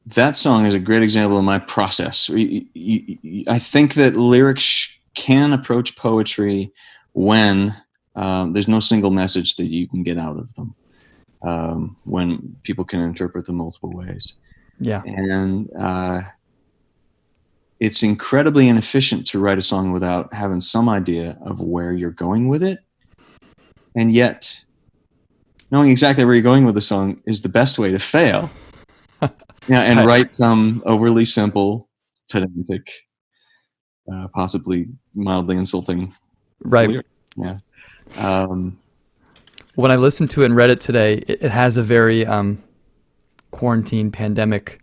that song is a great example of my process. I think that lyrics can approach poetry when there's no single message that you can get out of them, when people can interpret them multiple ways. Yeah. And it's incredibly inefficient to write a song without having some idea of where you're going with it. And yet, knowing exactly where you're going with the song is the best way to fail. Yeah, and write some overly simple, pedantic, possibly mildly insulting lyric. Yeah. When I listened to it and read it today, it has a very quarantine pandemic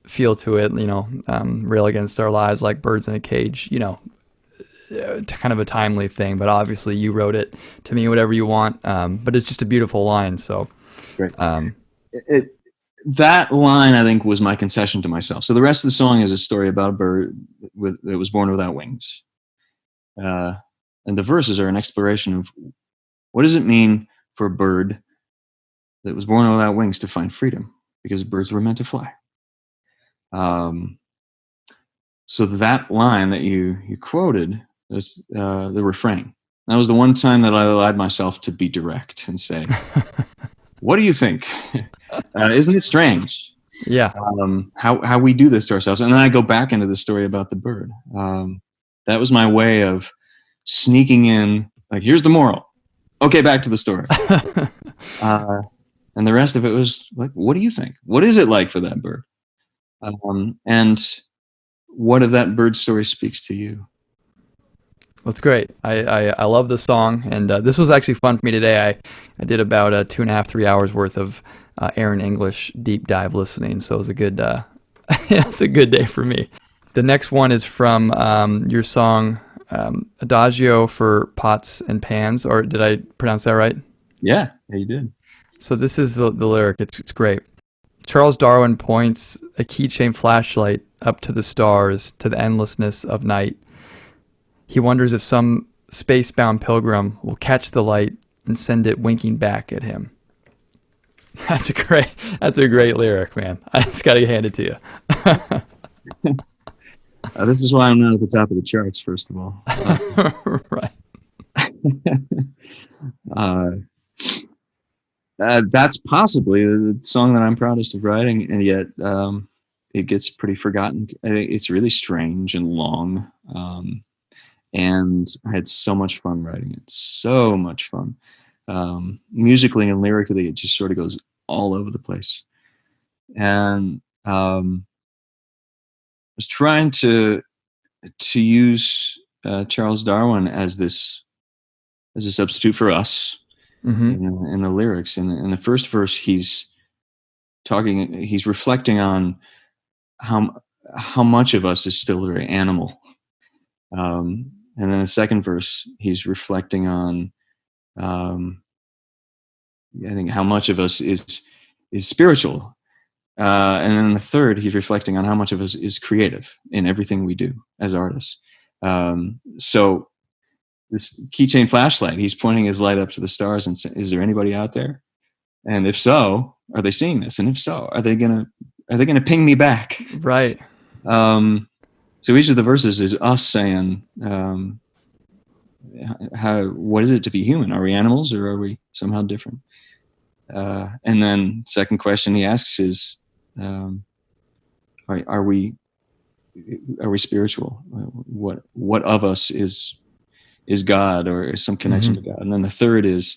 feel to it, Rail Against Our Lives like birds in a cage, kind of a timely thing, but obviously you wrote it to me whatever you want, but it's just a beautiful line. So great. That line, I think, was my concession to myself. So the rest of the song is a story about a bird that was born without wings. And the verses are an exploration of what does it mean for a bird that was born without wings to find freedom, because birds were meant to fly. So that line that you quoted was the refrain. That was the one time that I allowed myself to be direct and say, what do you think? Isn't it strange? Yeah. How we do this to ourselves. And then I go back into the story about the bird. That was my way of sneaking in, like, here's the moral. Okay, back to the story. And the rest of it was like, what do you think? What is it like for that bird? And what of that bird story speaks to you? That's great. I love the song, and this was actually fun for me today. I did about 2.5, 3 hours worth of Aaron English deep dive listening, so it was a good it's a good day for me. The next one is from your song Adagio for Pots and Pans, or did I pronounce that right? Yeah, you did. So this is the lyric. It's great. Charles Darwin points a keychain flashlight up to the stars, to the endlessness of night. He wonders if some space-bound pilgrim will catch the light and send it winking back at him. That's a great lyric, man. I just got to hand it to you. This is why I'm not at the top of the charts, first of all. Right. That's possibly the song that I'm proudest of writing, and yet it gets pretty forgotten. It's really strange and long. And I had so much fun writing it. So much fun. Musically and lyrically, it just sort of goes all over the place. And I was trying to use Charles Darwin as a substitute for us in the lyrics. In the first verse, he's reflecting on how much of us is still very animal. And then the second verse, he's reflecting on, I think, how much of us is spiritual. And then the third, he's reflecting on how much of us is creative in everything we do as artists. So this keychain flashlight, he's pointing his light up to the stars and saying, is there anybody out there? And if so, are they seeing this? And if so, are they gonna ping me back? Right. So each of the verses is us saying, what is it to be human? Are we animals, or are we somehow different? And then second question he asks is, are we spiritual? What of us is God, or is some connection to God? And then the third is,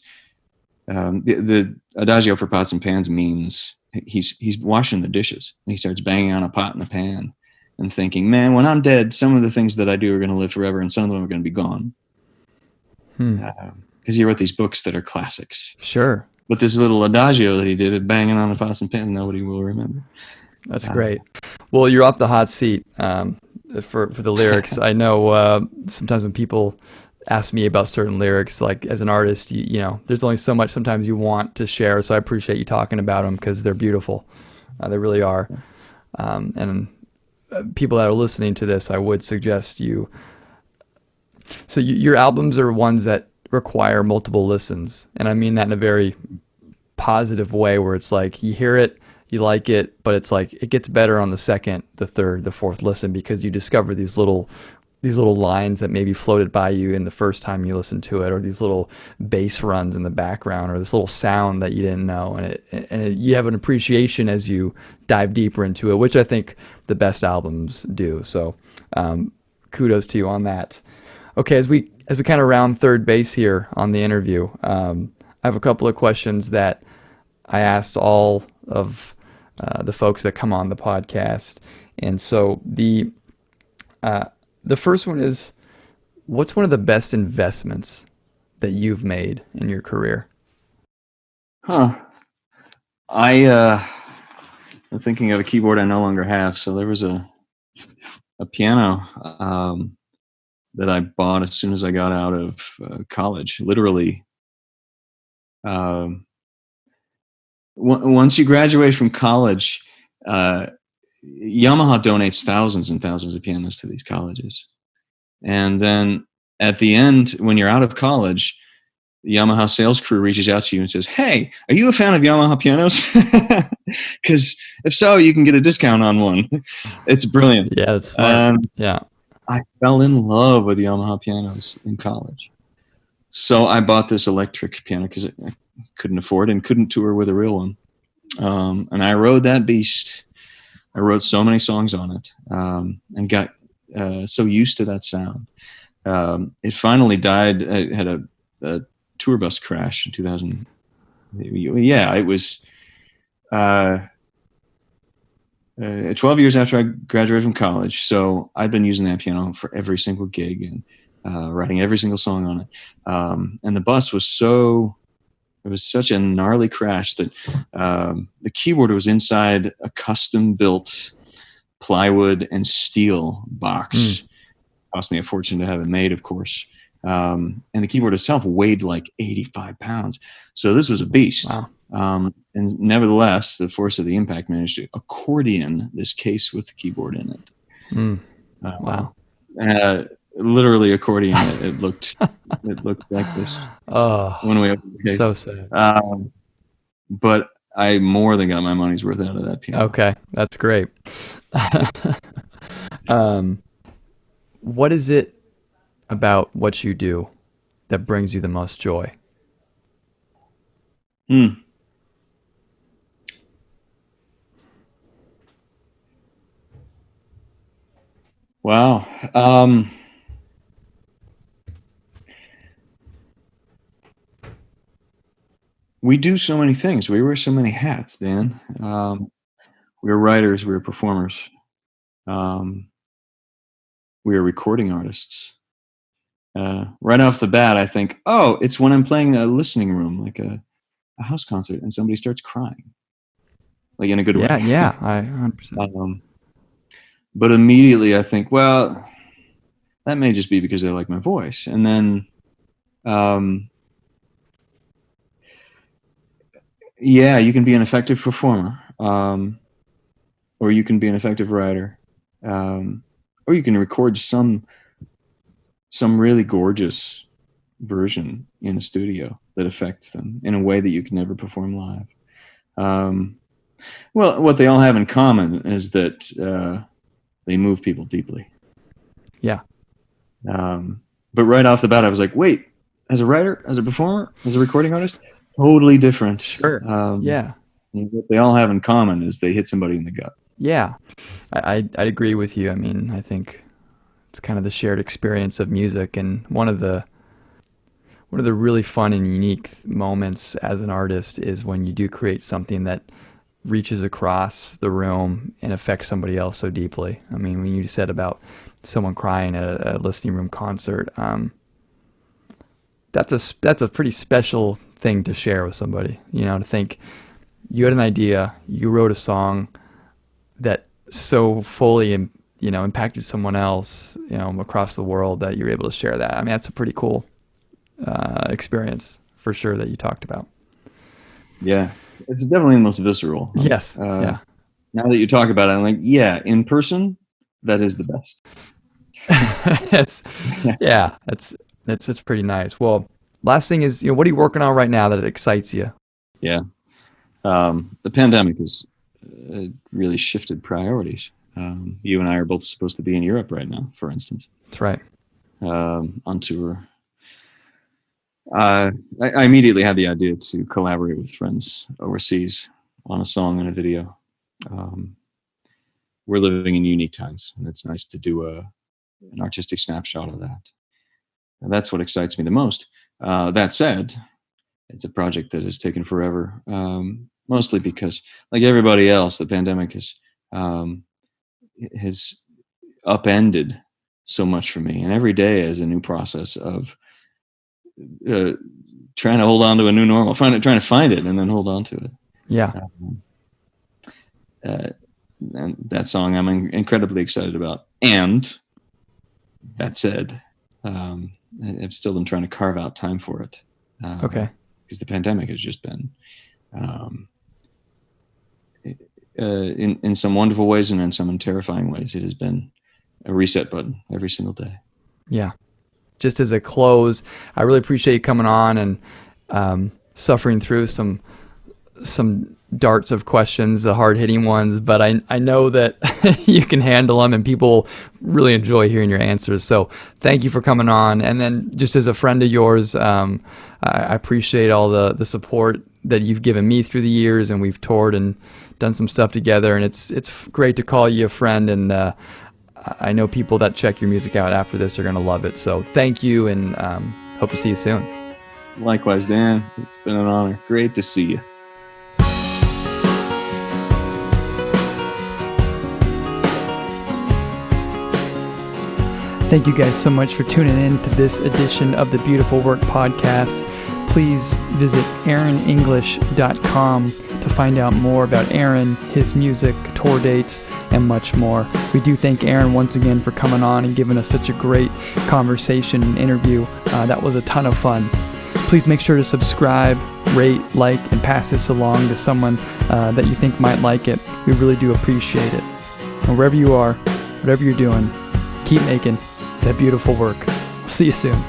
the Adagio for Pots and Pans means he's washing the dishes, and he starts banging on a pot and a pan and thinking, man, when I'm dead, some of the things that I do are going to live forever, and some of them are going to be gone. Because he wrote these books that are classics. Sure. But this little adagio that he did of banging on the pots and pans, nobody will remember. That's great. Well, you're off the hot seat for the lyrics. I know sometimes when people ask me about certain lyrics, like as an artist, you know, there's only so much sometimes you want to share. So I appreciate you talking about them because they're beautiful. They really are. And people that are listening to this, I would suggest you. So your albums are ones that require multiple listens, and I mean that in a very positive way, where it's like you hear it, you like it, but it's like it gets better on the second, the third, the fourth listen because you discover these little lines that maybe floated by you in the first time you listened to it, or these little bass runs in the background, or this little sound that you didn't know, and you have an appreciation as you dive deeper into it, which I think the best albums do. So kudos to you on that. Okay, as we kind of round third base here on the interview, I have a couple of questions that I asked all of the folks that come on the podcast, and so the first one is, what's one of the best investments that you've made in your career? I'm thinking of a keyboard I no longer have. So there was a piano that I bought as soon as I got out of college. Literally, once you graduate from college, Yamaha donates thousands and thousands of pianos to these colleges. And then at the end, when you're out of college, the Yamaha sales crew reaches out to you and says, "Hey, are you a fan of Yamaha pianos? Because if so, you can get a discount on one." It's brilliant. Yeah, that's smart. Yeah. I fell in love with Yamaha pianos in college. So I bought this electric piano because I couldn't afford it and couldn't tour with a real one. And I rode that beast. I wrote so many songs on it and got so used to that sound. It finally died. I had a tour bus crash in 2000. Yeah, it was 12 years after I graduated from college. So I'd been using that piano for every single gig and writing every single song on it. And the bus was it was such a gnarly crash that the keyboard was inside a custom-built plywood and steel box. Cost me a fortune to have it made, of course. And the keyboard itself weighed like 85 pounds. So this was a beast. Wow. And nevertheless, the force of the impact managed to accordion this case with the keyboard in it. Wow. Literally accordion. It looked like this when we opened the case. So sad. But I more than got my money's worth out of that piano. Okay, that's great. What is it about what you do that brings you the most joy? Wow. We do so many things. We wear so many hats, Dan. We were writers. We were performers. We are recording artists. Right off the bat, I think, oh, it's when I'm playing a listening room, like a house concert, and somebody starts crying, like in a good way. Yeah, I 100%. But immediately I think, well, that may just be because they like my voice. And then, yeah, you can be an effective performer, or you can be an effective writer, or you can record some really gorgeous version in a studio that affects them in a way that you can never perform live. Well, what they all have in common is that they move people deeply. Yeah. But right off the bat, I was like, wait, as a writer, as a performer, as a recording artist, totally different. Sure. Yeah. What they all have in common is they hit somebody in the gut. Yeah. I'd agree with you. I mean, I think it's kind of the shared experience of music, and one of the really fun and unique moments as an artist is when you do create something that reaches across the room and affects somebody else so deeply. I mean, when you said about someone crying at a listening room concert, that's a pretty special thing to share with somebody. You know, to think you had an idea, you wrote a song that so fully impacted someone else, across the world, that you're able to share that. I mean, that's a pretty cool experience for sure that you talked about. Yeah, it's definitely the most visceral. Yes. Yeah. Now that you talk about it, I'm like, yeah, in person, that is the best. That's pretty nice. Well, last thing is, what are you working on right now that excites you? Yeah. The pandemic has really shifted priorities. You and I are both supposed to be in Europe right now, for instance. That's right. On tour. I immediately had the idea to collaborate with friends overseas on a song and a video. We're living in unique times, and it's nice to do an artistic snapshot of that. And that's what excites me the most. That said, it's a project that has taken forever, mostly because, like everybody else, the pandemic has upended so much for me. And every day is a new process of trying to hold on to a new normal, trying to find it and then hold on to it. Yeah. And that song I'm incredibly excited about. And that said, I've still been trying to carve out time for it. Okay. Because the pandemic has just been, in some wonderful ways and in some terrifying ways, it has been a reset button every single day. Yeah. Just as a close, I really appreciate you coming on and suffering through some darts of questions, the hard-hitting ones, but I know that you can handle them and people really enjoy hearing your answers. So thank you for coming on. And then just as a friend of yours, I appreciate all the support that you've given me through the years, and we've toured and done some stuff together, and it's great to call you a friend, and I know people that check your music out after this are going to love it. So thank you, and hope to see you soon. Likewise, Dan. It's been an honor. Great to see you. Thank you guys so much for tuning in to this edition of the Beautiful Work Podcast. Please visit aaronenglish.com to find out more about Aaron, his music, tour dates, and much more. We do thank Aaron once again for coming on and giving us such a great conversation and interview. That was a ton of fun. Please make sure to subscribe, rate, like, and pass this along to someone that you think might like it. We really do appreciate it. And wherever you are, whatever you're doing, keep making that beautiful work. See you soon.